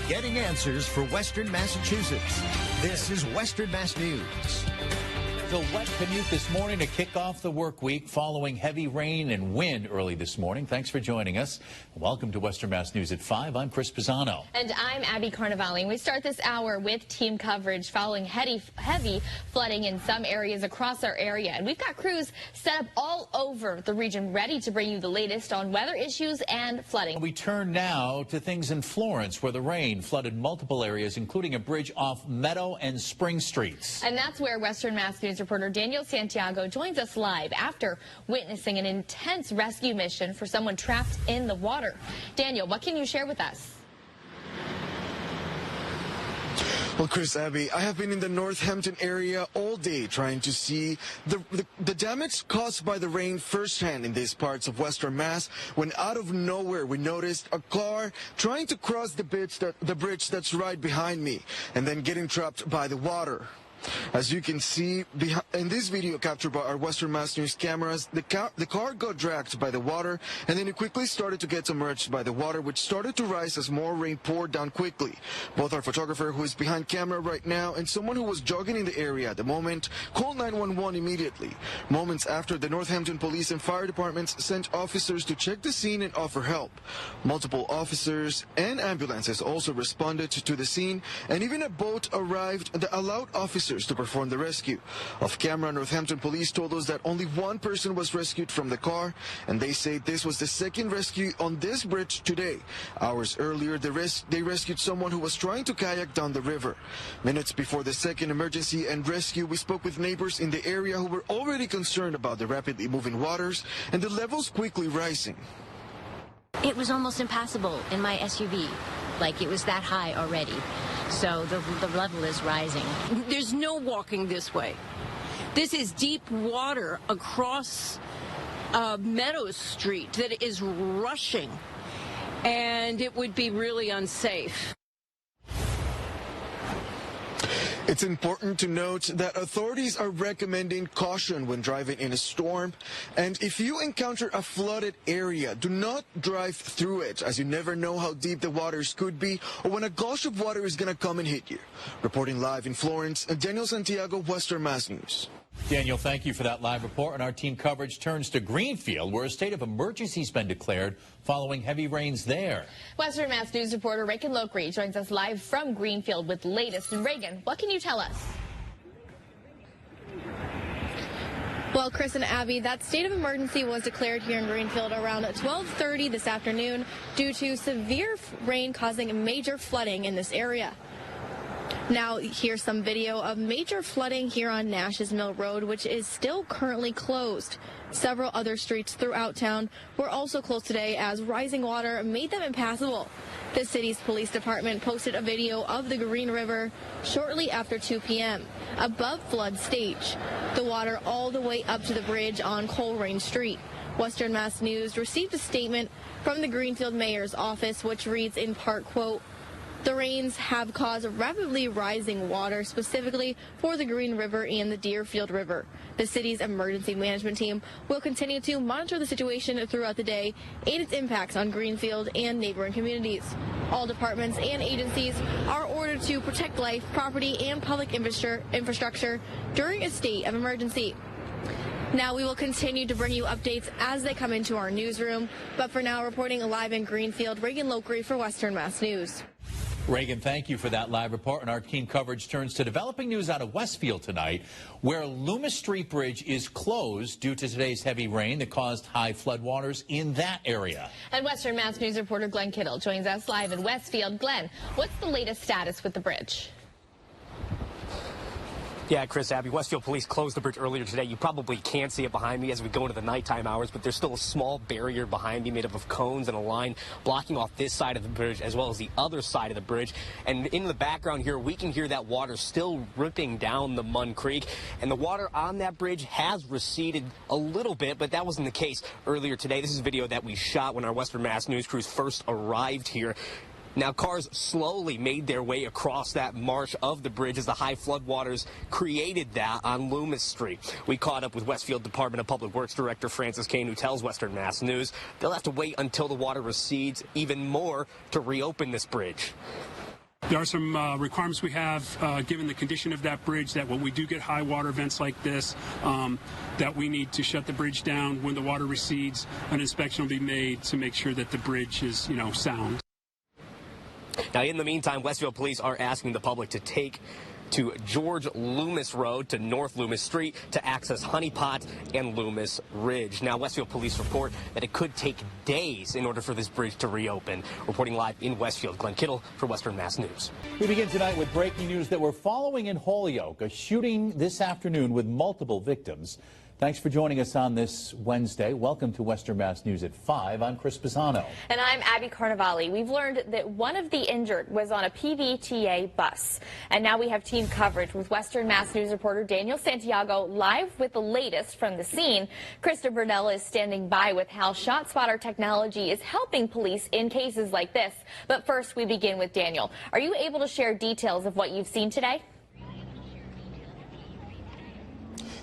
getting answers for Western Massachusetts. This is Western Mass News. The wet commute this morning to kick off the work week following heavy rain and wind early this morning. Thanks for joining us. Welcome to Western Mass News at 5. I'm Chris Pisano. And I'm Abby Carnevale. And we start this hour with team coverage following heavy flooding in some areas across our area. And we've got crews set up all over the region ready to bring you the latest on weather issues and flooding. We turn now to things in Florence where the rain flooded multiple areas, including a bridge off Meadow and Spring Streets. And that's where Western Mass News reporter Daniel Santiago joins us live after witnessing an intense rescue mission for someone trapped in the water. Daniel, what can you share with us? Well, Chris, Abby, I have been in the Northampton area all day trying to see the damage caused by the rain firsthand in these parts of Western Mass, when out of nowhere we noticed a car trying to cross the bridge that's right behind me and then getting trapped by the water. As you can see in this video captured by our Western Mass News cameras, the car got dragged by the water, and then it quickly started to get submerged by the water, which started to rise as more rain poured down quickly. Both our photographer, who is behind camera right now, and someone who was jogging in the area at the moment called 911 immediately. Moments after, the Northampton Police and Fire Departments sent officers to check the scene and offer help. Multiple officers and ambulances also responded to the scene, and even a boat arrived that allowed officers to perform the rescue. Off camera, Northampton Police told us that only one person was rescued from the car, and they say this was the second rescue on this bridge today. Hours earlier, they rescued someone who was trying to kayak down the river. Minutes before the second emergency and rescue, we spoke with neighbors in the area who were already concerned about the rapidly moving waters and the levels quickly rising. It was almost impassable in my SUV. Like, it was that high already. So the level is rising. There's no walking this way. This is deep water across Meadow Street that is rushing, and it would be really unsafe. It's important to note that authorities are recommending caution when driving in a storm. And if you encounter a flooded area, do not drive through it, as you never know how deep the waters could be or when a gush of water is going to come and hit you. Reporting live in Florence, Daniel Santiago, Western Mass News. Daniel, thank you for that live report. And our team coverage turns to Greenfield, where a state of emergency has been declared following heavy rains there. Western Mass News reporter Reagan Lokri joins us live from Greenfield with the latest. And Reagan, what can you tell us? Well, Chris and Abby, that state of emergency was declared here in Greenfield around 12:30 this afternoon due to severe rain causing major flooding in this area. Now, here's some video of major flooding here on Nash's Mill Road, which is still currently closed. Several other streets throughout town were also closed today as rising water made them impassable. The city's police department posted a video of the Green River shortly after 2 p.m. above flood stage, the water all the way up to the bridge on Coleraine Street. Western Mass News received a statement from the Greenfield mayor's office, which reads in part, quote, "The rains have caused rapidly rising water, specifically for the Green River and the Deerfield River. The city's emergency management team will continue to monitor the situation throughout the day and its impacts on Greenfield and neighboring communities. All departments and agencies are ordered to protect life, property, and public infrastructure during a state of emergency." Now, we will continue to bring you updates as they come into our newsroom. But for now, reporting live in Greenfield, Reagan Lokri for Western Mass News. Reagan, thank you for that live report. And our team coverage turns to developing news out of Westfield tonight, where Loomis Street Bridge is closed due to today's heavy rain that caused high floodwaters in that area. And Western Mass News reporter Glenn Kittle joins us live in Westfield. Glenn, what's the latest status with the bridge? Yeah, Chris, Abby, Westfield Police closed the bridge earlier today. You probably can't see it behind me as we go into the nighttime hours, but there's still a small barrier behind me made up of cones and a line blocking off this side of the bridge as well as the other side of the bridge. And in the background here, we can hear that water still ripping down the Munn Creek. And the water on that bridge has receded a little bit, but that wasn't the case earlier today. This is video that we shot when our Western Mass News crews first arrived here. Now, cars slowly made their way across that marsh of the bridge as the high floodwaters created that on Loomis Street. We caught up with Westfield Department of Public Works Director Francis Kane, who tells Western Mass News they'll have to wait until the water recedes even more to reopen this bridge. There are some requirements we have, given the condition of that bridge, that when we do get high water events like this, that we need to shut the bridge down. When the water recedes, an inspection will be made to make sure that the bridge is, sound. Now, in the meantime, Westfield police are asking the public to take to George Loomis Road to North Loomis Street to access Honey Pot and Loomis Ridge. Now, Westfield police report that it could take days in order for this bridge to reopen. Reporting live in Westfield, Glenn Kittle for Western Mass News. We begin tonight with breaking news that we're following in Holyoke, a shooting this afternoon with multiple victims. Thanks for joining us on this Wednesday. Welcome to Western Mass News at 5. I'm Chris Pisano. And I'm Abby Carnevale. We've learned that one of the injured was on a PVTA bus. And now we have team coverage with Western Mass News reporter Daniel Santiago live with the latest from the scene. Krista Burnell is standing by with how ShotSpotter technology is helping police in cases like this. But first, we begin with Daniel. Are you able to share details of what you've seen today?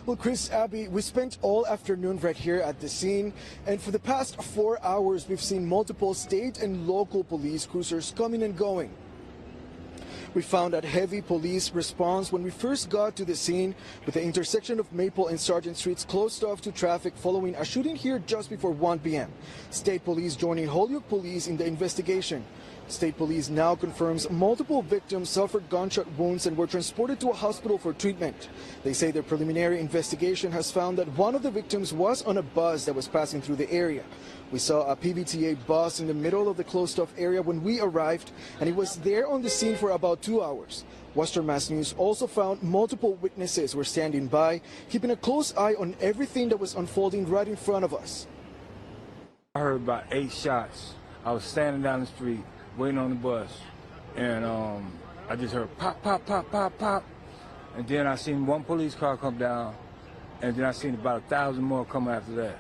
Well, Chris, Abby, we spent all afternoon right here at the scene, and for the past 4 hours, we've seen multiple state and local police cruisers coming and going. We found a heavy police response when we first got to the scene, with the intersection of Maple and Sargent Streets closed off to traffic following a shooting here just before 1 p.m. State police joining Holyoke police in the investigation. State police now confirms multiple victims suffered gunshot wounds and were transported to a hospital for treatment. They say their preliminary investigation has found that one of the victims was on a bus that was passing through the area. We saw a PVTA bus in the middle of the closed-off area when we arrived, and it was there on the scene for about 2 hours. Western Mass News also found multiple witnesses were standing by, keeping a close eye on everything that was unfolding right in front of us. I heard about 8 shots. I was standing down the street waiting on the bus, and I just heard pop, pop, pop, pop, pop, and then I seen one police car come down, and then I seen about 1,000 more come after that.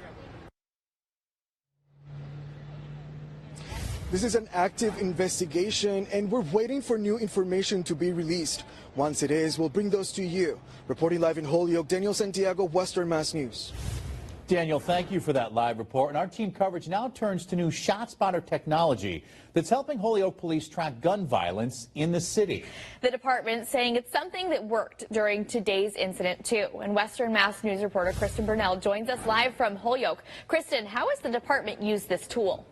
This is an active investigation, and we're waiting for new information to be released. Once it is, we'll bring those to you. Reporting live in Holyoke, Daniel Santiago, Western Mass News. Daniel, thank you for that live report. And our team coverage now turns to new ShotSpotter technology that's helping Holyoke police track gun violence in the city. The department saying it's something that worked during today's incident, too. And Western Mass News reporter Kristen Burnell joins us live from Holyoke. Kristen, how has the department used this tool?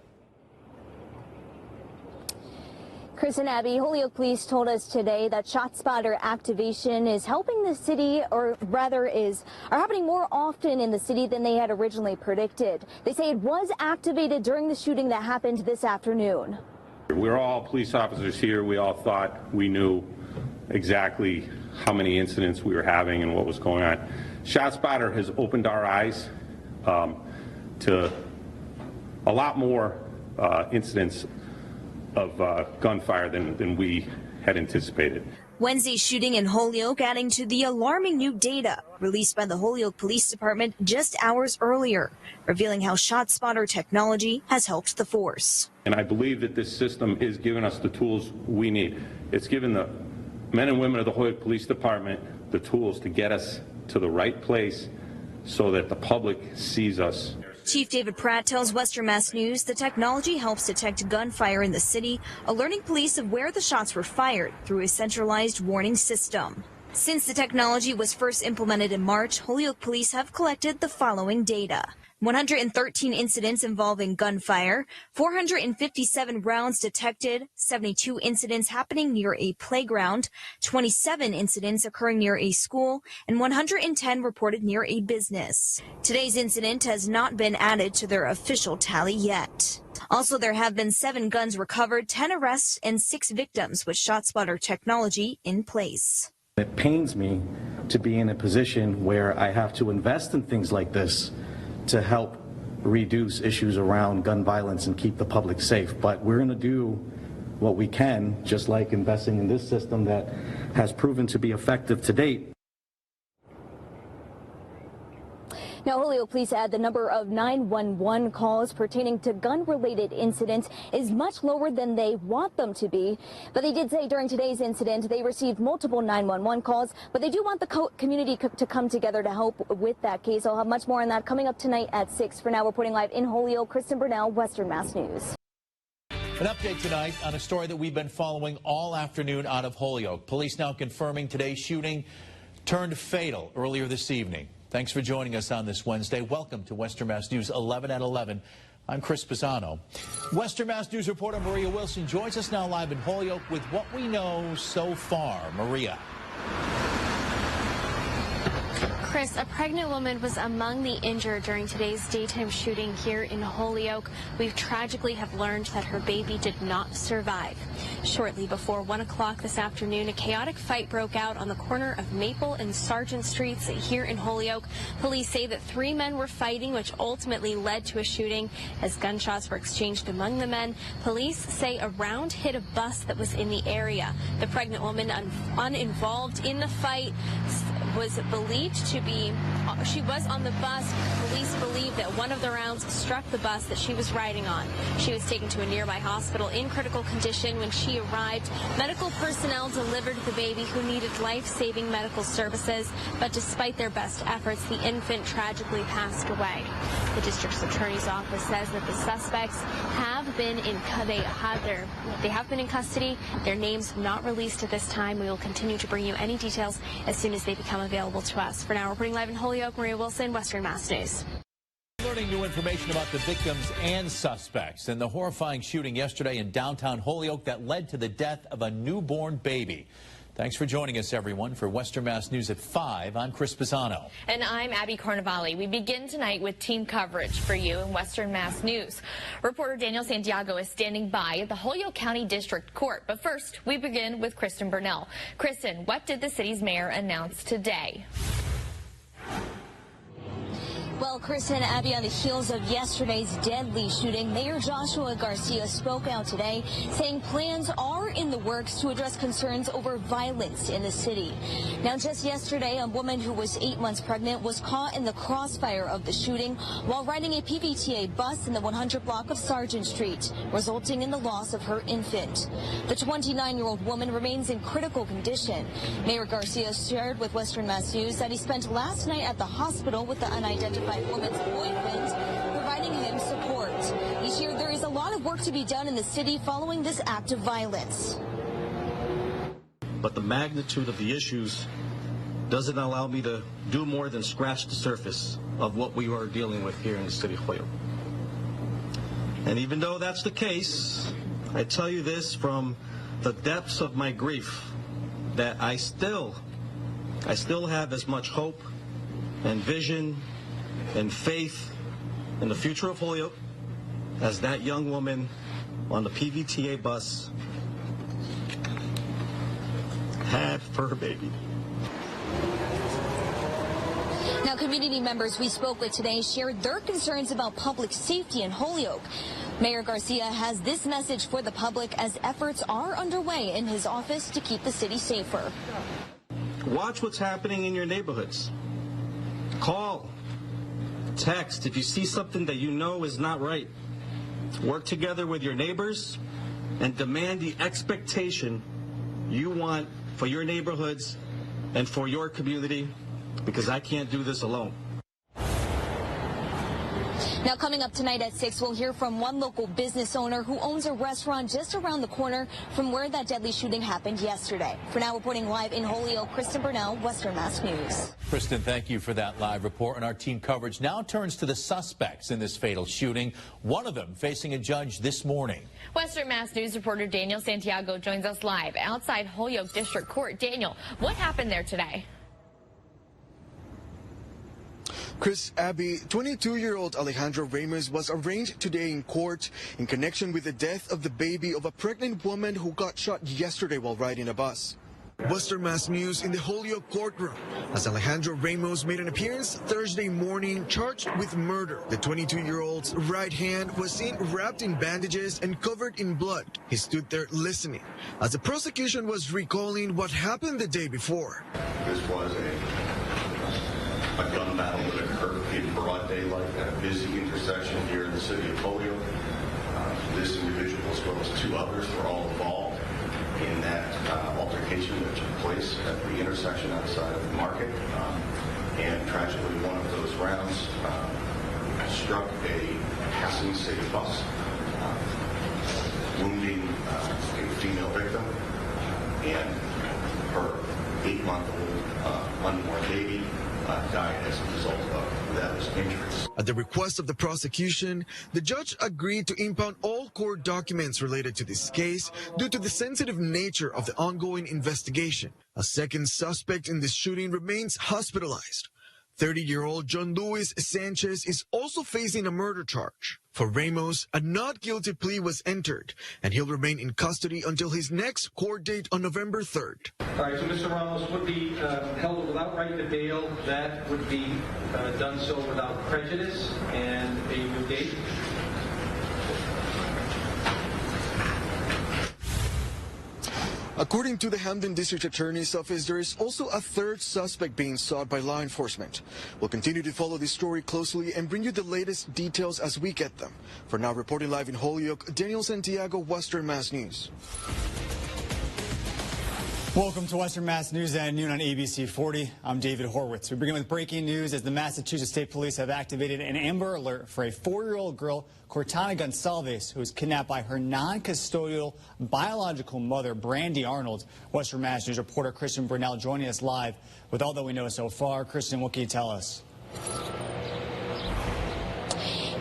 Chris and Abby, Holyoke police told us today that ShotSpotter activation is helping the city, or rather are happening more often in the city than they had originally predicted. They say it was activated during the shooting that happened this afternoon. We're all police officers here. We all thought we knew exactly how many incidents we were having and what was going on. ShotSpotter has opened our eyes to a lot more incidents of gunfire than we had anticipated. Wednesday's shooting in Holyoke adding to the alarming new data released by the Holyoke Police Department just hours earlier, revealing how ShotSpotter technology has helped the force. And I believe that this system is giving us the tools we need. It's given the men and women of the Holyoke Police Department the tools to get us to the right place so that the public sees us. Chief David Pratt tells Western Mass News the technology helps detect gunfire in the city, alerting police of where the shots were fired through a centralized warning system. Since the technology was first implemented in March, Holyoke police have collected the following data. 113 incidents involving gunfire, 457 rounds detected, 72 incidents happening near a playground, 27 incidents occurring near a school, and 110 reported near a business. Today's incident has not been added to their official tally yet. Also, there have been 7 guns recovered, 10 arrests, and 6 victims with ShotSpotter technology in place. It pains me to be in a position where I have to invest in things like this to help reduce issues around gun violence and keep the public safe. But we're going to do what we can, just like investing in this system that has proven to be effective to date. Now, Holyoke police add the number of 911 calls pertaining to gun-related incidents is much lower than they want them to be. But they did say during today's incident they received multiple 911 calls, but they do want the community to come together to help with that case. I'll have much more on that coming up tonight at 6. For now, reporting live in Holyoke, Kristen Burnell, Western Mass News. An update tonight on a story that we've been following all afternoon out of Holyoke. Police now confirming today's shooting turned fatal earlier this evening. Thanks for joining us on this Wednesday. Welcome to Western Mass News 11 at 11. I'm Chris Pisano. Western Mass News reporter Maria Wilson joins us now live in Holyoke with what we know so far. Maria. Chris, a pregnant woman was among the injured during today's daytime shooting here in Holyoke. We tragically have learned that her baby did not survive. Shortly before 1 o'clock this afternoon, a chaotic fight broke out on the corner of Maple and Sargent Streets here in Holyoke. Police say that 3 men were fighting, which ultimately led to a shooting as gunshots were exchanged among the men. Police say a round hit a bus that was in the area. The pregnant woman, uninvolved in the fight, was believed to be, she was on the bus. Police believe that one of the rounds struck the bus that she was riding on. She was taken to a nearby hospital in critical condition. When she arrived, medical personnel delivered the baby, who needed life-saving medical services, but despite their best efforts, the infant tragically passed away. The district's attorney's office says that the suspects have been in custody. Their names not released at this time. We will continue to bring you any details as soon as they become available to us. For now, reporting live in Holyoke, Maria Wilson, Western Mass News. Learning new information about the victims and suspects in the horrifying shooting yesterday in downtown Holyoke that led to the death of a newborn baby. Thanks for joining us, everyone. For Western Mass News at 5, I'm Chris Pisano. And I'm Abby Carnevale. We begin tonight with team coverage for you in Western Mass News. Reporter Daniel Santiago is standing by at the Holyoke County District Court. But first, we begin with Kristen Burnell. Kristen, what did the city's mayor announce today? Well, Chris and Abby, on the heels of yesterday's deadly shooting, Mayor Joshua Garcia spoke out today, saying plans are in the works to address concerns over violence in the city. Now, just yesterday, a woman who was 8 months pregnant was caught in the crossfire of the shooting while riding a PVTA bus in the 100 block of Sargent Street, resulting in the loss of her infant. The 29-year-old woman remains in critical condition. Mayor Garcia shared with Western Mass News that he spent last night at the hospital with the unidentified woman's boyfriend, providing him support. He shared there is a lot of work to be done in the city following this act of violence. But the magnitude of the issues doesn't allow me to do more than scratch the surface of what we are dealing with here in the city of Holyoke. And even though that's the case, I tell you this from the depths of my grief, that I still have as much hope and vision and faith in the future of Holyoke as that young woman on the PVTA bus had for her baby. Now, community members we spoke with today shared their concerns about public safety in Holyoke. Mayor Garcia has this message for the public as efforts are underway in his office to keep the city safer. Watch what's happening in your neighborhoods. Call, text if you see something that you know is not right. Work together with your neighbors and demand the expectation you want for your neighborhoods and for your community, because I can't do this alone. Now, coming up tonight at 6, we'll hear from one local business owner who owns a restaurant just around the corner from where that deadly shooting happened yesterday. For now, reporting live in Holyoke, Kristen Burnell, Western Mass News. Kristen, thank you for that live report. And our team coverage now turns to the suspects in this fatal shooting, one of them facing a judge this morning. Western Mass News reporter Daniel Santiago joins us live outside Holyoke District Court. Daniel, what happened there today? Chris, Abby, 22-year-old Alejandro Ramos was arraigned today in court in connection with the death of the baby of a pregnant woman who got shot yesterday while riding a bus. Western Mass News in the Holyoke courtroom as Alejandro Ramos made an appearance Thursday morning charged with murder. The 22-year-old's right hand was seen wrapped in bandages and covered in blood. He stood there listening as the prosecution was recalling what happened the day before. This was a gun battle that occurred in broad daylight at a busy intersection here in the city of Holyoke. This individual, as well as 2 others, were all involved in that altercation that took place at the intersection outside of the market. And tragically, one of those rounds struck a passing city bus. wounding a female victim, and her 8-month-old unborn baby died as a result of those injuries. At the request of the prosecution, the judge agreed to impound all court documents related to this case due to the sensitive nature of the ongoing investigation. A second suspect in this shooting remains hospitalized. 30-year-old John Luis Sanchez is also facing a murder charge. For Ramos, a not guilty plea was entered, and he'll remain in custody until his next court date on November 3rd. All right, so Mr. Ramos would be held without right to bail. That would be done so without prejudice and a new date. According to the Hamden District Attorney's Office, there is also a third suspect being sought by law enforcement. We'll continue to follow this story closely and bring you the latest details as we get them. For now, reporting live in Holyoke, Daniel Santiago, Western Mass News. Welcome to Western Mass News at noon on ABC 40. I'm David Horwitz. We begin with breaking news as the Massachusetts State Police have activated an Amber Alert for a 4-year-old girl, Cortana Gonsalves, who was kidnapped by her non-custodial biological mother, Brandy Arnold. Western Mass News reporter Kristen Brunell joining us live with all that we know so far. Kristen, what can you tell us?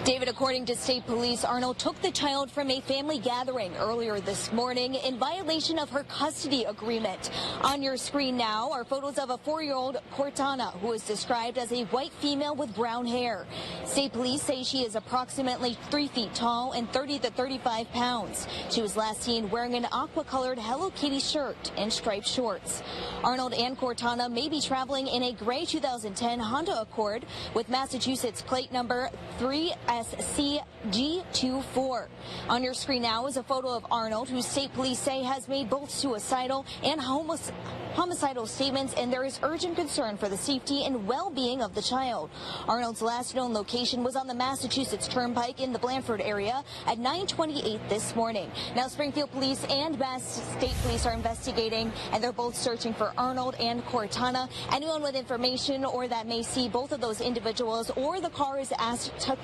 David, according to state police, Arnold took the child from a family gathering earlier this morning in violation of her custody agreement. On your screen now are photos of a 4-year-old Cortana, who is described as a white female with brown hair. State police say she is approximately 3 feet tall and 30 to 35 pounds. She was last seen wearing an aqua-colored Hello Kitty shirt and striped shorts. Arnold and Cortana may be traveling in a gray 2010 Honda Accord with Massachusetts plate number 3SCG24. On your screen now is a photo of Arnold, who state police say has made both suicidal and homicidal statements, and there is urgent concern for the safety and well-being of the child. Arnold's last known location was on the Massachusetts Turnpike in the Blandford area at 9:28 this morning. Now Springfield Police and Mass State Police are investigating, and they're both searching for Arnold and Cortana. Anyone with information or that may see both of those individuals or the car is asked to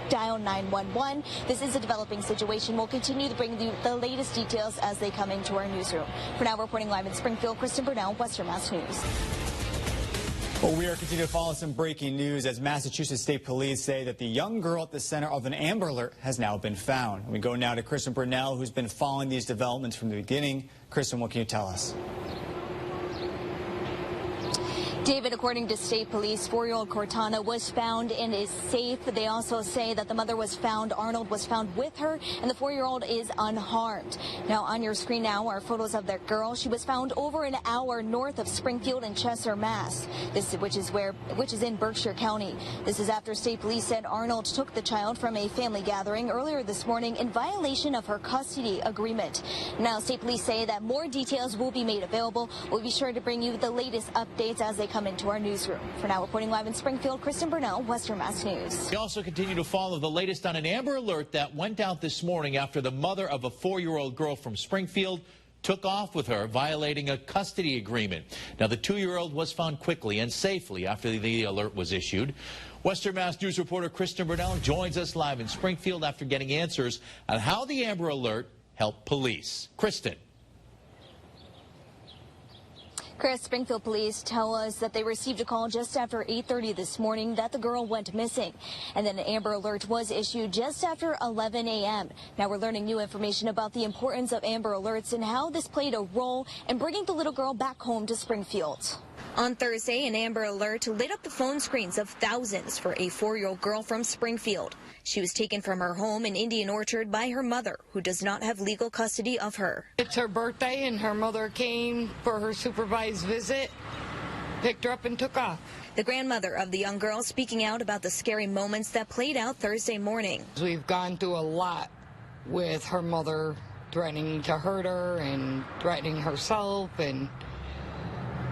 dial 911. This is a developing situation. We'll continue to bring you the latest details as they come into our newsroom. For now, reporting live in Springfield, Kristen Brunell, Western Mass News. Well, we are continuing to follow some breaking news as Massachusetts State Police say that the young girl at the center of an Amber Alert has now been found. We go now to Kristen Brunell, who's been following these developments from the beginning. Kristen, what can you tell us? David, according to state police, 4-year-old Cortana was found and is safe. They also say that the mother was found, Arnold was found with her, and the 4-year-old is unharmed. Now, on your screen now are photos of that girl. She was found over an hour north of Springfield in Chester, Mass. Which is in Berkshire County. This is after state police said Arnold took the child from a family gathering earlier this morning in violation of her custody agreement. Now, state police say that more details will be made available. We'll be sure to bring you the latest updates as they come into our newsroom. For now, reporting live in Springfield, Kristen Brunell, Western Mass News. We also continue to follow the latest on an Amber Alert that went out this morning after the mother of a 4-year-old girl from Springfield took off with her, violating a custody agreement. Now, the 2-year-old was found quickly and safely after the alert was issued. Western Mass News reporter Kristen Brunell joins us live in Springfield after getting answers on how the Amber Alert helped police. Kristen. Chris, Springfield police tell us that they received a call just after 8:30 this morning that the girl went missing. And then an Amber Alert was issued just after 11 a.m. Now we're learning new information about the importance of Amber Alerts and how this played a role in bringing the little girl back home to Springfield. On Thursday, an Amber Alert lit up the phone screens of thousands for a 4-year-old girl from Springfield. She was taken from her home in Indian Orchard by her mother, who does not have legal custody of her. It's her birthday, and her mother came for her supervised visit, picked her up, and took off. The grandmother of the young girl speaking out about the scary moments that played out Thursday morning. We've gone through a lot with her mother threatening to hurt her and threatening herself, and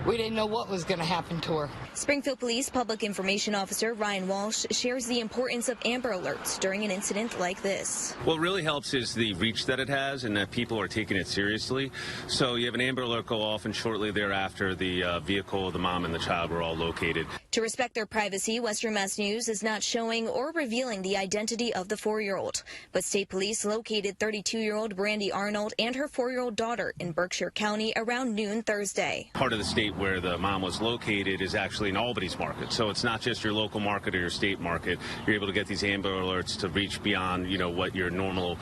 We didn't know what was going to happen to her. Springfield Police Public Information Officer Ryan Walsh shares the importance of Amber Alerts during an incident like this. What really helps is the reach that it has and that people are taking it seriously. So you have an Amber Alert go off, and shortly thereafter the vehicle, the mom and the child were all located. To respect their privacy, Western Mass News is not showing or revealing the identity of the 4-year-old. But state police located 32-year-old Brandy Arnold and her 4-year-old daughter in Berkshire County around noon Thursday. Part of the state where the mom was located is actually in Albany's market. So it's not just your local market or your state market. You're able to get these Amber Alerts to reach beyond, what your normally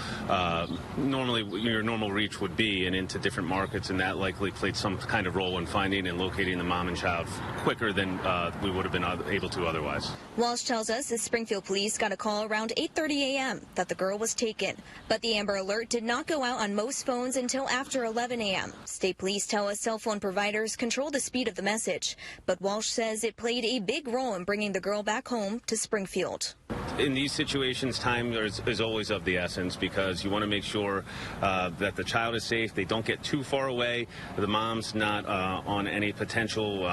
your normal reach would be, and into different markets, and that likely played some kind of role in finding and locating the mom and child quicker than we would have been able to otherwise. Walsh tells us that Springfield Police got a call around 8:30 a.m. that the girl was taken, but the Amber Alert did not go out on most phones until after 11 a.m. State police tell us cell phone providers control the speed of the message, but Walsh says it played a big role in bringing the girl back home to Springfield. In these situations, time is always of the essence, because you want to make sure that the child is safe, they don't get too far away, the mom's not on any potential,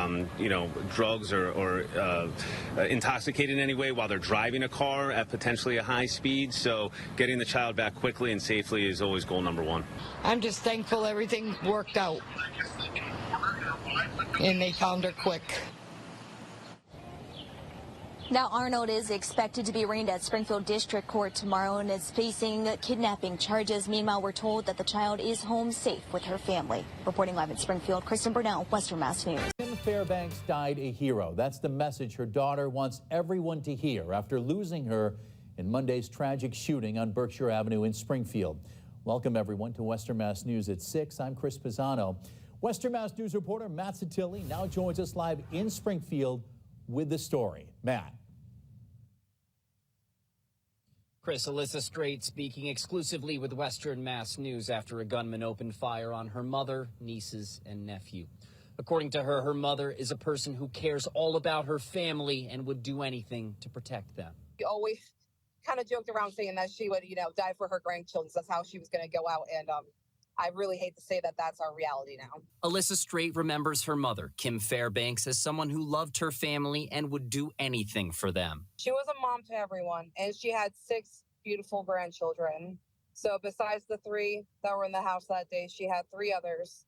drugs or intoxicated in any way while they're driving a car at potentially a high speed. So getting the child back quickly and safely is always goal number one. I'm just thankful everything worked out. And they found her quick. Now, Arnold is expected to be arraigned at Springfield District Court tomorrow and is facing kidnapping charges. Meanwhile, we're told that the child is home safe with her family. Reporting live in Springfield, Kristen Burnell, Western Mass News. Kim Fairbanks died a hero. That's the message her daughter wants everyone to hear after losing her in Monday's tragic shooting on Berkshire Avenue in Springfield. Welcome, everyone, to Western Mass News at 6. I'm Chris Pisano. Western Mass News reporter Matt Satilli now joins us live in Springfield with the story. Matt. Chris, Alyssa Strait speaking exclusively with Western Mass News after a gunman opened fire on her mother, nieces, and nephew. According to her, her mother is a person who cares all about her family and would do anything to protect them. She always kind of joked around saying that she would, die for her grandchildren. That's how she was going to go out. And I really hate to say that that's our reality now. Alyssa Strait remembers her mother, Kim Fairbanks, as someone who loved her family and would do anything for them. She was a mom to everyone, and she had 6 beautiful grandchildren. So besides the 3 that were in the house that day, she had 3 others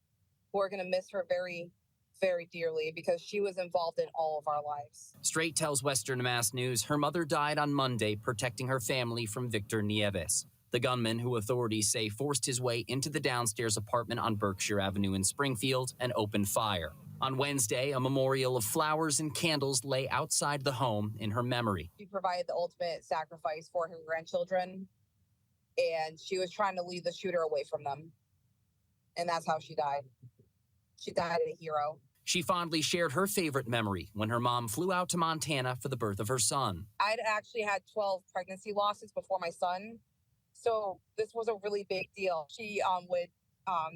who are going to miss her very, very dearly, because she was involved in all of our lives. Strait tells Western Mass News her mother died on Monday protecting her family from Victor Nieves, the gunman who authorities say forced his way into the downstairs apartment on Berkshire Avenue in Springfield and opened fire. On Wednesday, a memorial of flowers and candles lay outside the home in her memory. She provided the ultimate sacrifice for her grandchildren, and she was trying to lead the shooter away from them. And that's how she died. She died a hero. She fondly shared her favorite memory when her mom flew out to Montana for the birth of her son. I'd actually had 12 pregnancy losses before my son. So this was a really big deal. She would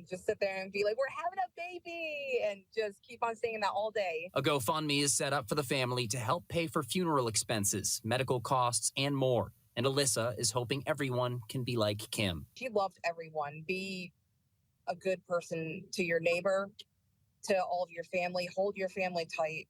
just sit there and be like, "We're having a baby," and just keep on saying that all day. A GoFundMe is set up for the family to help pay for funeral expenses, medical costs, and more. And Alyssa is hoping everyone can be like Kim. She loved everyone. Be a good person to your neighbor, to all of your family. Hold your family tight.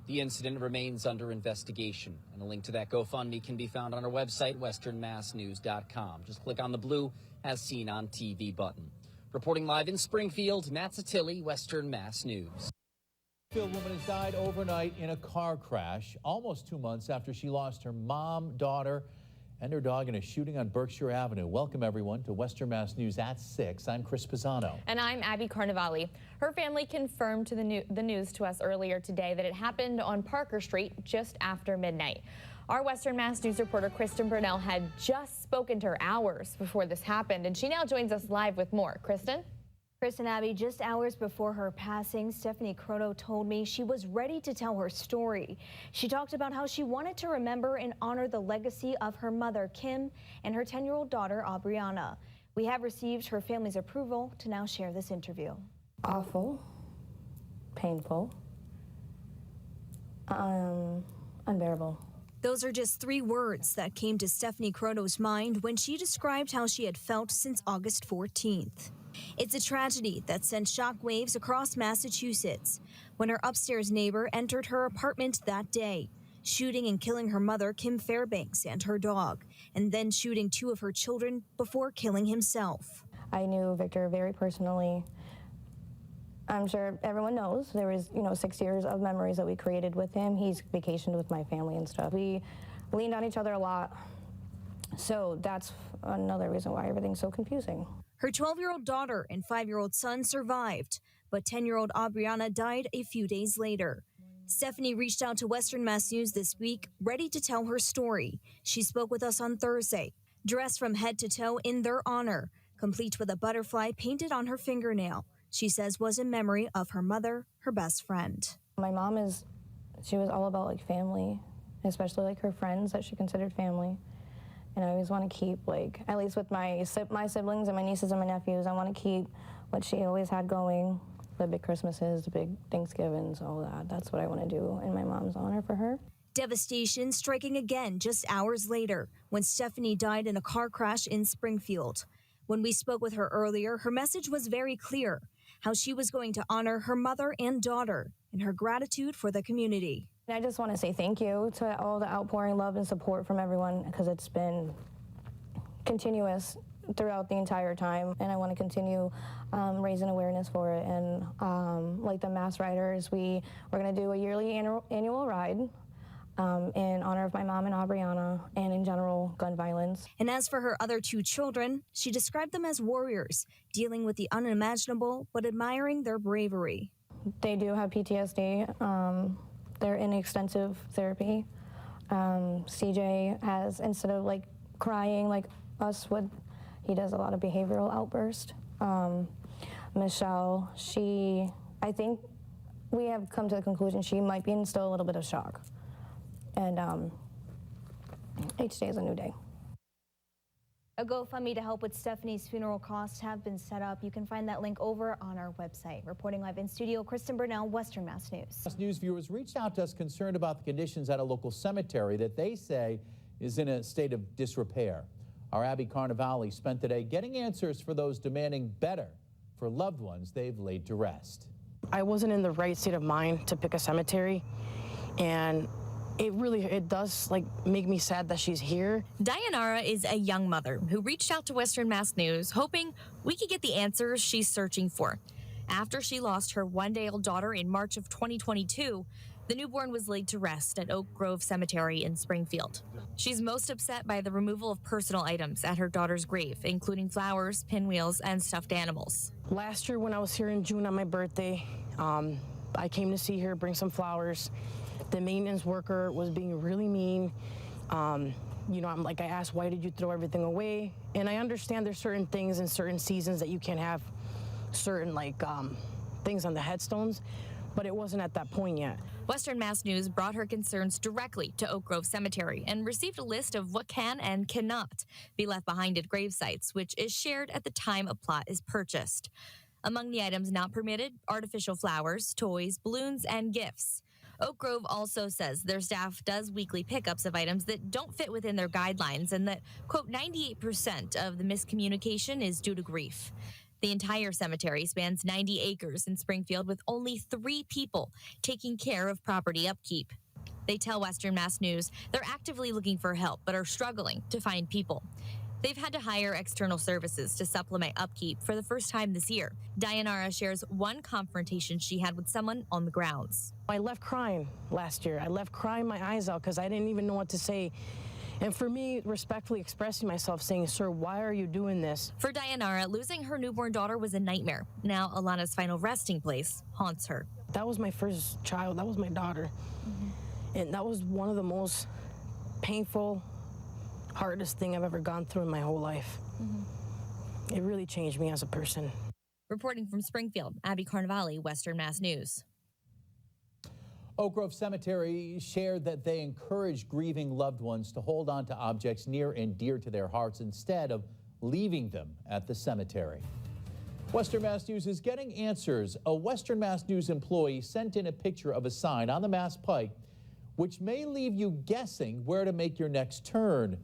The incident remains under investigation, and a link to that GoFundMe can be found on our website, westernmassnews.com. Just click on the blue As Seen on TV button. Reporting live in Springfield, Matt Satilli, Western Mass News. A Springfield woman has died overnight in a car crash, almost 2 months after she lost her mom, daughter, and her dog in a shooting on Berkshire Avenue. Welcome, everyone, to Western Mass News at 6. I'm Chris Pisano. And I'm Abby Carnevale. Her family confirmed to the news to us earlier today that it happened on Parker Street just after midnight. Our Western Mass News reporter, Kristen Burnell, had just spoken to her hours before this happened, and she now joins us live with more. Kristen? Kristen, Abby, just hours before her passing, Stephanie Croto told me she was ready to tell her story. She talked about how she wanted to remember and honor the legacy of her mother, Kim, and her 10-year-old daughter, Aubriana. We have received her family's approval to now share this interview. Awful, painful, unbearable. Those are just 3 words that came to Stephanie Croto's mind when she described how she had felt since August 14th. It's a tragedy that sent shockwaves across Massachusetts when her upstairs neighbor entered her apartment that day, shooting and killing her mother, Kim Fairbanks, and her dog, and then shooting 2 of her children before killing himself. I knew Victor very personally. I'm sure everyone knows there was, 6 years of memories that we created with him. He's vacationed with my family and stuff. We leaned on each other a lot. So that's another reason why everything's so confusing. Her 12-year-old daughter and 5-year-old son survived, but 10-year-old Aubriana died a few days later. Stephanie reached out to Western Mass News this week, ready to tell her story. She spoke with us on Thursday, dressed from head to toe in their honor, complete with a butterfly painted on her fingernail. She says was in memory of her mother, her best friend. My mom she was all about family, especially her friends that she considered family. And I always want to keep, at least with my siblings and my nieces and my nephews, I want to keep what she always had going. The big Christmases, the big Thanksgivings, all that. That's what I want to do in my mom's honor for her. Devastation striking again just hours later when Stephanie died in a car crash in Springfield. When we spoke with her earlier, her message was very clear, how she was going to honor her mother and daughter and her gratitude for the community. I just want to say thank you to all the outpouring love and support from everyone, because it's been continuous throughout the entire time, and I want to continue raising awareness for it. And like the Mass Riders, we're going to do a yearly annual ride in honor of my mom and Aubriana, and in general gun violence. And as for her other 2 children, she described them as warriors, dealing with the unimaginable but admiring their bravery. They do have PTSD. They're in extensive therapy. CJ has, instead of crying like us would, he does a lot of behavioral outbursts. Michelle, I think we have come to the conclusion she might be in still a little bit of shock. And each day is a new day. A GoFundMe to help with Stephanie's funeral costs have been set up. You can find that link over on our website. Reporting live in studio, Kristen Burnell, Western Mass News. News viewers reached out to us concerned about the conditions at a local cemetery that they say is in a state of disrepair. Our Abby Carnevale spent the day getting answers for those demanding better for loved ones they've laid to rest. I wasn't in the right state of mind to pick a cemetery, and it does make me sad that she's here. Dayanara is a young mother who reached out to Western Mass News hoping we could get the answers she's searching for. After she lost her 1-day-old daughter in March of 2022, the newborn was laid to rest at Oak Grove Cemetery in Springfield. She's most upset by the removal of personal items at her daughter's grave, including flowers, pinwheels, and stuffed animals. Last year when I was here in June on my birthday, I came to see her, bring some flowers. The maintenance worker was being really mean. I asked, why did you throw everything away? And I understand there's certain things in certain seasons that you can't have certain things on the headstones, but it wasn't at that point yet. Western Mass News brought her concerns directly to Oak Grove Cemetery and received a list of what can and cannot be left behind at grave sites, which is shared at the time a plot is purchased. Among the items not permitted, artificial flowers, toys, balloons, and gifts. Oak Grove also says their staff does weekly pickups of items that don't fit within their guidelines, and that, quote, 98% of the miscommunication is due to grief. The entire cemetery spans 90 acres in Springfield, with only 3 people taking care of property upkeep. They tell Western Mass News they're actively looking for help, but are struggling to find people. They've had to hire external services to supplement upkeep for the first time this year. Dayanara shares one confrontation she had with someone on the grounds. I left crying last year. I left crying my eyes out because I didn't even know what to say. And for me, respectfully expressing myself, saying, sir, why are you doing this? For Dayanara, losing her newborn daughter was a nightmare. Now Alana's final resting place haunts her. That was my first child. That was my daughter. Mm-hmm. And that was one of the most painful, hardest thing I've ever gone through in my whole life. Mm-hmm. It really changed me as a person. Reporting from Springfield, Abby Carnevale, Western Mass News. Oak Grove Cemetery shared that they encourage grieving loved ones to hold on to objects near and dear to their hearts instead of leaving them at the cemetery. Western Mass News is getting answers. A Western Mass News employee sent in a picture of a sign on the Mass Pike, which may leave you guessing where to make your next turn.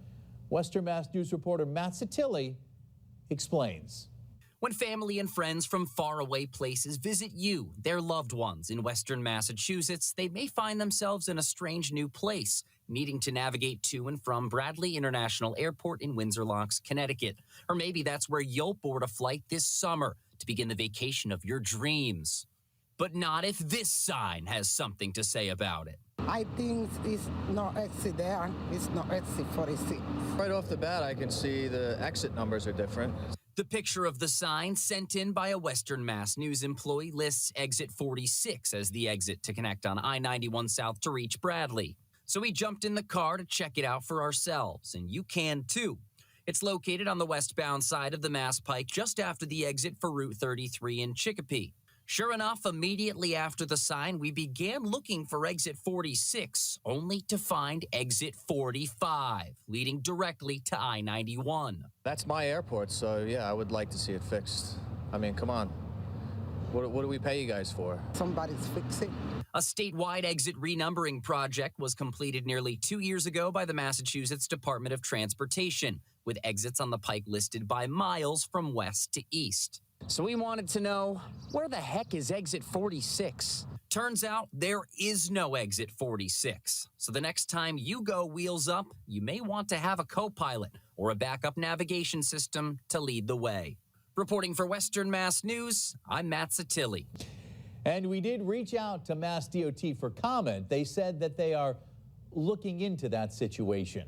Western Mass News reporter Matt Satilli explains. When family and friends from faraway places visit you, their loved ones in Western Massachusetts, they may find themselves in a strange new place, needing to navigate to and from Bradley International Airport in Windsor Locks, Connecticut. Or maybe that's where you'll board a flight this summer to begin the vacation of your dreams. But not if this sign has something to say about it. I think it's no exit there. It's no exit 46. Right off the bat, I can see the exit numbers are different. The picture of the sign sent in by a Western Mass News employee lists exit 46 as the exit to connect on I-91 South to reach Bradley. So we jumped in the car to check it out for ourselves, and you can too. It's located on the westbound side of the Mass Pike just after the exit for Route 33 in Chicopee. Sure enough, immediately after the sign, we began looking for exit 46, only to find exit 45, leading directly to I-91. That's my airport, so yeah, I would like to see it fixed. I mean, come on. What do we pay you guys for? Somebody's fixing. A statewide exit renumbering project was completed nearly 2 years ago by the Massachusetts Department of Transportation, with exits on the Pike listed by miles from west to east. So we wanted to know, where the heck is exit 46? Turns out there is no exit 46. So the next time you go wheels up, you may want to have a co-pilot or a backup navigation system to lead the way. Reporting for Western Mass News, I'm Matt Satilli. And we did reach out to Mass DOT for comment. They said that they are looking into that situation.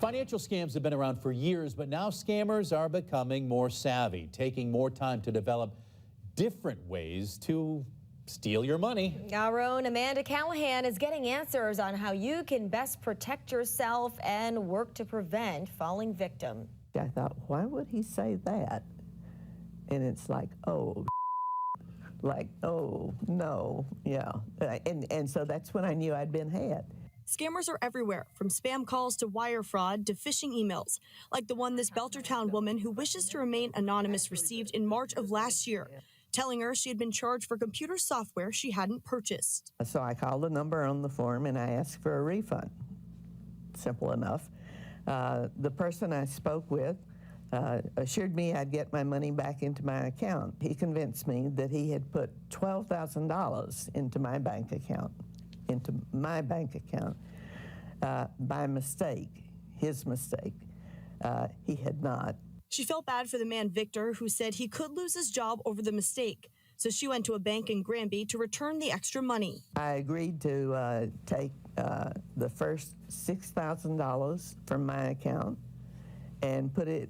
Financial scams have been around for years, but now scammers are becoming more savvy, taking more time to develop different ways to steal your money. Our own Amanda Callahan is getting answers on how you can best protect yourself and work to prevent falling victim. I thought, why would he say that? And it's like, oh, like, oh, no, yeah. And so that's when I knew I'd been had. Scammers are everywhere, from spam calls to wire fraud to phishing emails, like the one this Belchertown woman who wishes to remain anonymous received in March of last year, telling her she had been charged for computer software she hadn't purchased. So I called the number on the form and I asked for a refund. Simple enough. The person I spoke with assured me I'd get my money back into my account. He convinced me that he had put $12,000 into my bank account. By mistake, his mistake. He had not. She felt bad for the man, Victor, who said he could lose his job over the mistake. So she went to a bank in Granby to return the extra money. I agreed to take the first $6,000 from my account and put it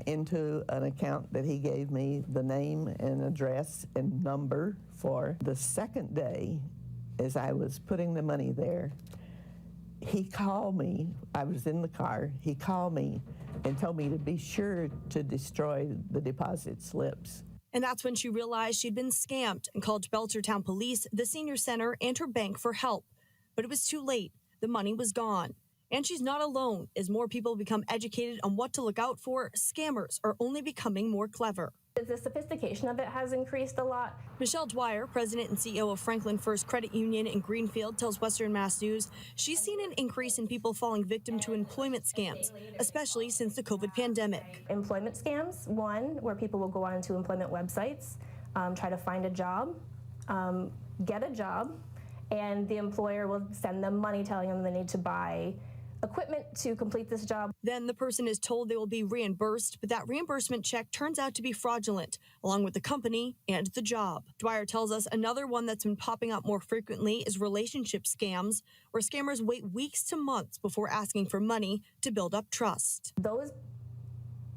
into an account that he gave me the name and address and number for. The second day, as I was putting the money there, he called me. I was in the car. He called me and told me to be sure to destroy the deposit slips. And that's when she realized she'd been scammed and called Belchertown Police, the senior center, and her bank for help. But it was too late. The money was gone. And she's not alone. As more people become educated on what to look out for, scammers are only becoming more clever. The sophistication of it has increased a lot. Michelle Dwyer, president and CEO of Franklin First Credit Union in Greenfield, tells Western Mass News she's seen an increase in people falling victim to employment scams, especially since the COVID pandemic. Employment scams, one, where people will go onto employment websites, try to find a job, get a job, and the employer will send them money telling them they need to buy equipment to complete this job. Then the person is told they will be reimbursed, but that reimbursement check turns out to be fraudulent, along with the company and the job. Dwyer tells us another one that's been popping up more frequently is relationship scams, where scammers wait weeks to months before asking for money to build up trust. Those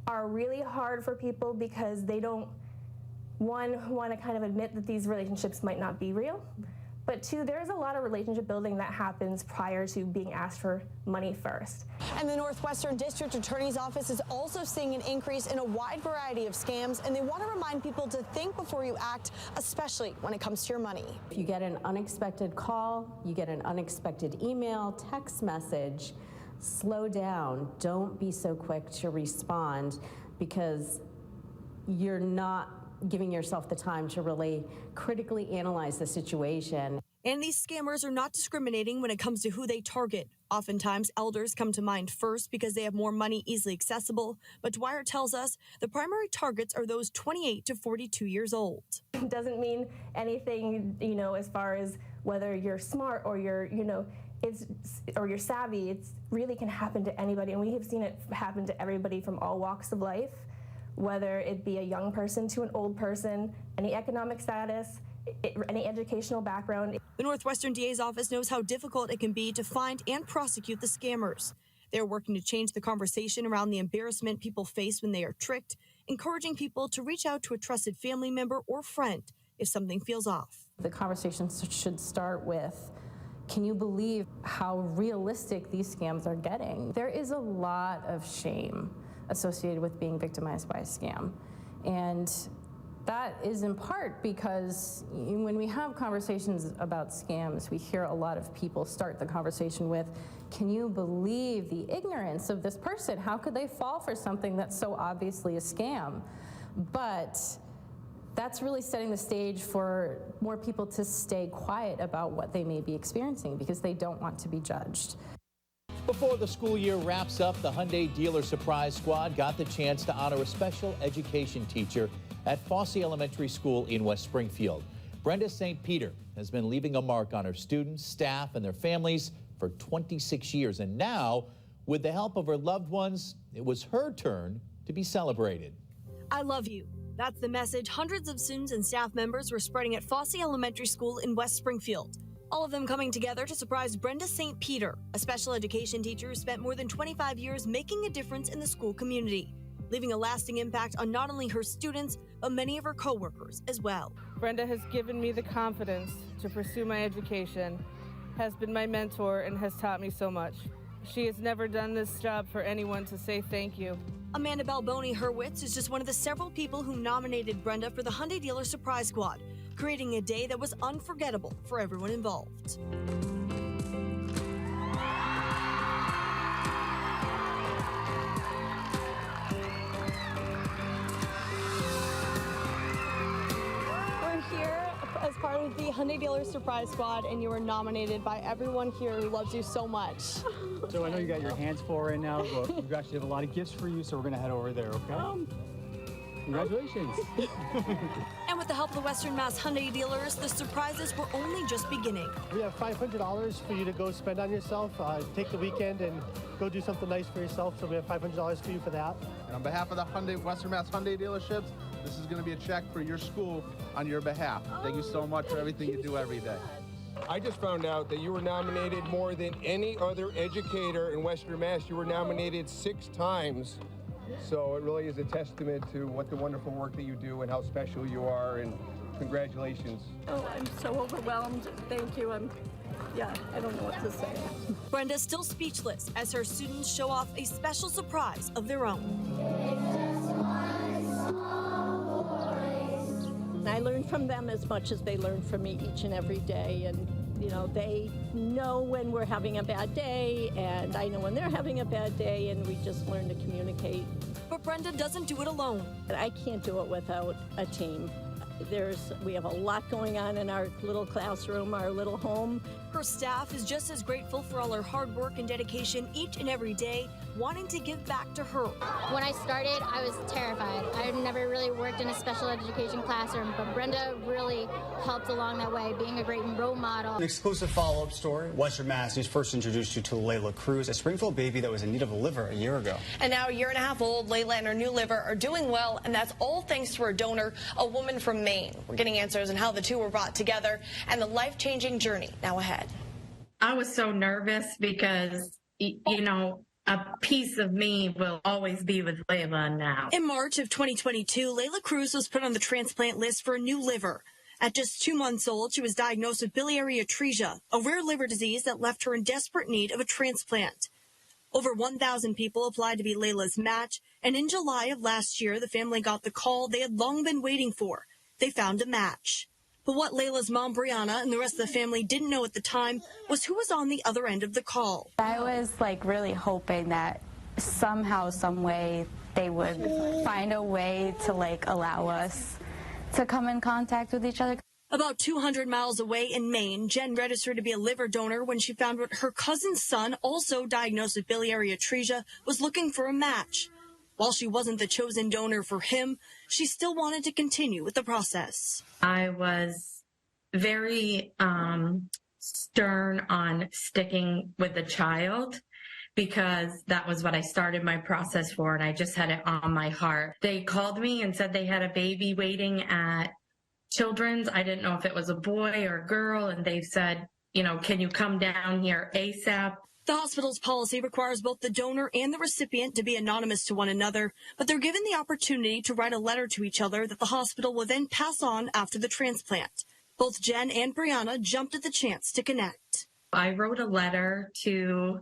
are really hard for people because they don't, one, want to kind of admit that these relationships might not be real. But two, there's a lot of relationship building that happens prior to being asked for money first. And the Northwestern District Attorney's Office is also seeing an increase in a wide variety of scams, and they want to remind people to think before you act, especially when it comes to your money. If you get an unexpected call, you get an unexpected email, text message, slow down. Don't be so quick to respond because you're not giving yourself the time to really critically analyze the situation. And these scammers are not discriminating when it comes to who they target. Oftentimes, elders come to mind first because they have more money easily accessible. But Dwyer tells us the primary targets are those 28 to 42 years old. It doesn't mean anything, as far as whether you're smart or you're savvy. It's really can happen to anybody. And we have seen it happen to everybody from all walks of life, whether it be a young person to an old person, any economic status, any educational background. The Northwestern DA's office knows how difficult it can be to find and prosecute the scammers. They're working to change the conversation around the embarrassment people face when they are tricked, encouraging people to reach out to a trusted family member or friend if something feels off. The conversation should start with, can you believe how realistic these scams are getting? There is a lot of shame associated with being victimized by a scam. And that is in part because when we have conversations about scams, we hear a lot of people start the conversation with, can you believe the ignorance of this person? How could they fall for something that's so obviously a scam? But that's really setting the stage for more people to stay quiet about what they may be experiencing because they don't want to be judged. Before the school year wraps up, the Hyundai Dealer Surprise Squad got the chance to honor a special education teacher at Fosse Elementary School in West Springfield. Brenda St. Peter has been leaving a mark on her students, staff, and their families for 26 years. And now, with the help of her loved ones, it was her turn to be celebrated. I love you. That's the message hundreds of students and staff members were spreading at Fosse Elementary School in West Springfield. All of them coming together to surprise Brenda St. Peter, a special education teacher who spent more than 25 years making a difference in the school community, leaving a lasting impact on not only her students, but many of her coworkers as well. Brenda has given me the confidence to pursue my education, has been my mentor, and has taught me so much. She has never done this job for anyone to say thank you. Amanda Balboni Hurwitz is just one of the several people who nominated Brenda for the Hyundai Dealer Surprise Squad, creating a day that was unforgettable for everyone involved. We're here as part of the Hyundai Dealer Surprise Squad, and you were nominated by everyone here who loves you so much. So I know you got your hands full right now, but we actually have a lot of gifts for you, so we're going to head over there, okay? Congratulations. And with the help of the Western Mass Hyundai dealers, the surprises were only just beginning. We have $500 for you to go spend on yourself. Take the weekend and go do something nice for yourself. So we have $500 for you for that. And on behalf of the Western Mass Hyundai dealerships, this is going to be a check for your school on your behalf. Thank you so much for everything you do every day. I just found out that you were nominated more than any other educator in Western Mass. You were nominated 6 times. So it really is a testament to what the wonderful work that you do and how special you are, and congratulations. Oh, I'm so overwhelmed. Thank you. I don't know what to say. Brenda's still speechless as her students show off a special surprise of their own. I learn from them as much as they learn from me each and every day. And, they know when we're having a bad day, and I know when they're having a bad day, and we just learn to communicate. But Brenda doesn't do it alone. I can't do it without a team. We have a lot going on in our little classroom, our little home. Her staff is just as grateful for all her hard work and dedication each and every day, wanting to give back to her. When I started, I was terrified. I've never really worked in a special education classroom, but Brenda really helped along that way, being a great role model. An exclusive follow-up story. Western Mass News first introduced you to Layla Cruz, a Springfield baby that was in need of a liver a year ago. And now, a year-and-a-half-old, Layla and her new liver are doing well, and that's all thanks to her donor, a woman from Maine. We're getting answers on how the two were brought together and the life-changing journey now ahead. I was so nervous because, a piece of me will always be with Layla now. In March of 2022, Layla Cruz was put on the transplant list for a new liver. At just 2 months old, she was diagnosed with biliary atresia, a rare liver disease that left her in desperate need of a transplant. Over 1,000 people applied to be Layla's match, and in July of last year, the family got the call they had long been waiting for. They found a match. But what Layla's mom, Brianna, and the rest of the family didn't know at the time was who was on the other end of the call. I was really hoping that somehow, some way, they would find a way to allow us to come in contact with each other. About 200 miles away in Maine, Jen registered to be a liver donor when she found what her cousin's son, also diagnosed with biliary atresia, was looking for a match. While she wasn't the chosen donor for him, she still wanted to continue with the process. I was very stern on sticking with the child because that was what I started my process for, and I just had it on my heart. They called me and said they had a baby waiting at Children's. I didn't know if it was a boy or a girl, and they said, you know, can you come down here ASAP? The hospital's policy requires both the donor and the recipient to be anonymous to one another, but they're given the opportunity to write a letter to each other that the hospital will then pass on after the transplant. Both Jen and Brianna jumped at the chance to connect. I wrote a letter to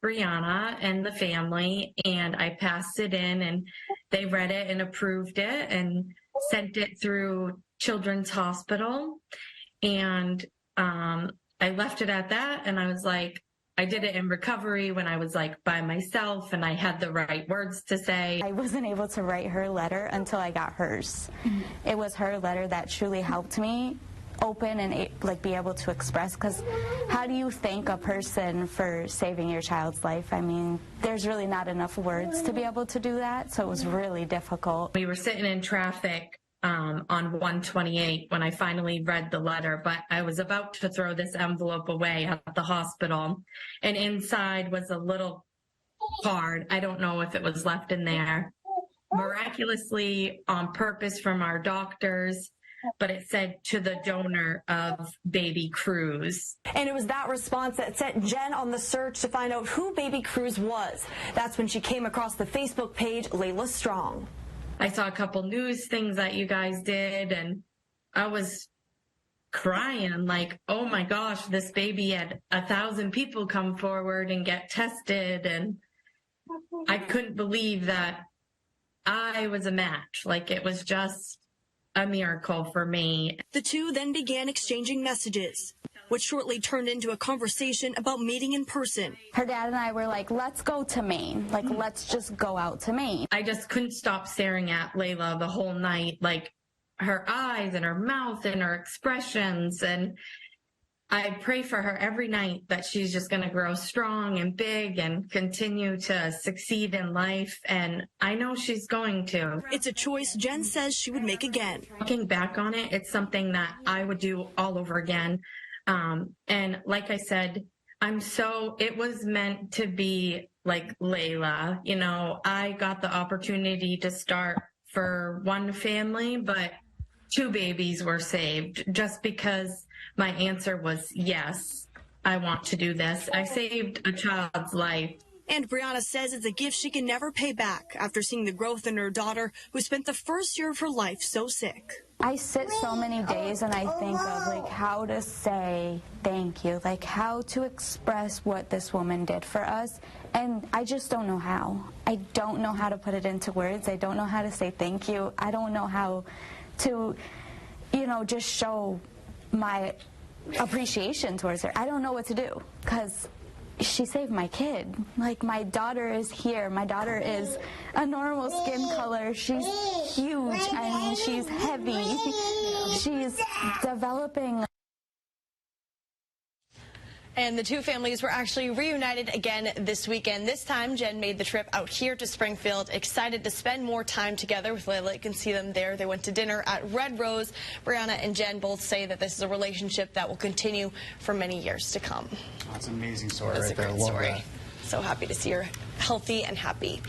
Brianna and the family, and I passed it in, and they read it and approved it and sent it through Children's Hospital. And I left it at that, and I was like, I did it in recovery when I was like by myself and I had the right words to say. I wasn't able to write her letter until I got hers. It was her letter that truly helped me open and like be able to express, because how do you thank a person for saving your child's life? I mean, there's really not enough words to be able to do that, so it was really difficult. We were sitting in traffic on 128 when I finally read the letter, but I was about to throw this envelope away at the hospital, and inside was a little card. I don't know if it was left in there, miraculously on purpose from our doctors, but it said to the donor of Baby Cruz. And it was that response that set Jen on the search to find out who Baby Cruz was. That's when she came across the Facebook page Layla Strong. I saw a couple news things that you guys did, and I was crying like, oh my gosh, this baby had 1,000 people come forward and get tested, and I couldn't believe that I was a match. Like, it was just a miracle for me. The two then began exchanging messages, which shortly turned into a conversation about meeting in person. Her dad and I were like, let's go to Maine. Like, let's just go out to Maine. I just couldn't stop staring at Layla the whole night, like her eyes and her mouth and her expressions. And I pray for her every night that she's just going to grow strong and big and continue to succeed in life. And I know she's going to. It's a choice Jen says she would make again. Looking back on it, it's something that I would do all over again. And like I said, it was meant to be like Layla. You know, I got the opportunity to start for one family, but 2 babies were saved just because my answer was yes, I want to do this. I saved a child's life. And Brianna says it's a gift she can never pay back after seeing the growth in her daughter, who spent the first year of her life so sick. I sit so many days and I think of like how to say thank you, like how to express what this woman did for us. And I just don't know how. I don't know how to put it into words. I don't know how to say thank you. I don't know how to, you know, just show my appreciation towards her. I don't know what to do because she saved my kid. Like, my daughter is here. My daughter is a normal skin color. She's huge. I mean, she's heavy. She's developing. And the two families were actually reunited again this weekend. This time, Jen made the trip out here to Springfield, excited to spend more time together with Layla. You can see them there. They went to dinner at Red Rose. Brianna and Jen both say that this is a relationship that will continue for many years to come. That's an amazing story That's right a there. great Love story. that. So happy to see her healthy and happy.